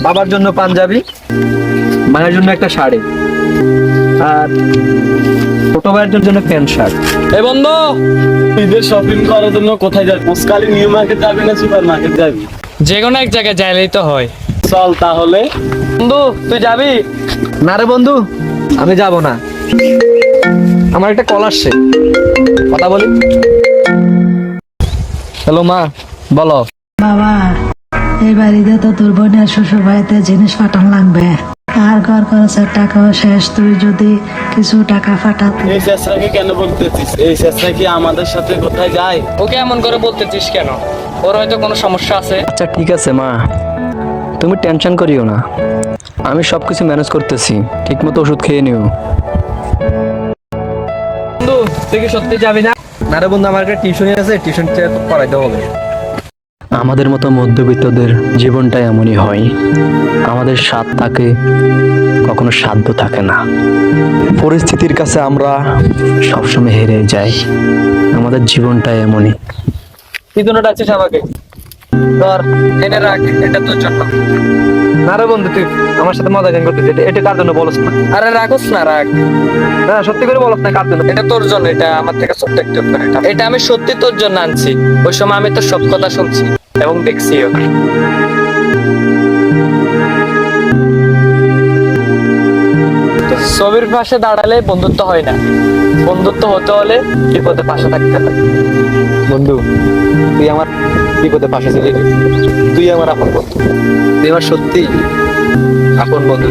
বাবার জন্য পাঞ্জাবি, মায়ের জন্য একটা শাড়ি, আর ছোট ভাইয়ের জন্য প্যান্ট শার্ট। এই বন্ধু, ঈদের শপিং করার জন্য কোথায় যাবি? মুসকালি নিউ মার্কেট যাবি না সুপার মার্কেট যাবি? যে কোনো এক জায়গায় যাইলেই তো হয়। চল তাহলে। বন্ধু তুই যাবি? না রে বন্ধু, আমি যাব না। আমার একটা কল আসছে, কথা বলি। হ্যালো মা, বলো। বাবা, এই বাড়িতে তো তোর বোনের শ্বশুর বাড়িতে জিনিস পাঠান লাগবে, আর ঘর খরচের টাকাও শেষ। তুই যদি কিছু টাকা পাঠাত। এই চেষ্টাকে কেন বলতেছিস? এই চেষ্টা কি আমাদের সাথে কোথায় যায়? ওকে এমন করে বলতেছিস কেন? ওর হয়তো কোনো সমস্যা আছে। আচ্ছা ঠিক আছে মা, তুমি টেনশন করিও না, আমি সবকিছু ম্যানেজ করতেছি। ঠিক মতো ওষুধ খেয়ে নিও। বন্ধু তুই কি সত্যি যাবি না? না রে বন্ধু, আমার একটা টিউশন আছে, টিউশন পড়াইতে হবে। আমাদের মতো মধ্যবিত্তদের জীবনটাই এমনই হয়, আমাদের স্বাদ থাকে, কখনো সাধ্য থাকে না। পরিস্থিতির কাছে আমরা সবসময় হেরে যাই। আমাদের জীবনটাই এমনই। কি জন্য ডাকছিস আমাকে? ধর, এনে রাখ, এটা তোর জন্য। না রে বন্ধু, তুই আমার সাথে মজা কেন করতেছিস? এটা কার জন্য বলছ না? আরে রাখোস না, রাখ। না সত্যি করে বলছ না, কার জন্য? এটা তোর জন্য, এটা আমার থেকে ছোট্ট একটা উপহার। এটা আমি সত্যি তোর জন্য আনছি। ওই সময় আমি তোর সব কথা শুনছি এবং দেখছিও। ছবির পাশে দাঁড়ালে বন্ধুত্ব হয় না, বন্ধুত্ব হতে হলে বিপদে পাশে থাকতে হয়। বন্ধু, তুই আমার বিপদে পাশে ছিলি, তুই আমার আপন বন্ধু, তুই আমার সত্যি আপন বন্ধু।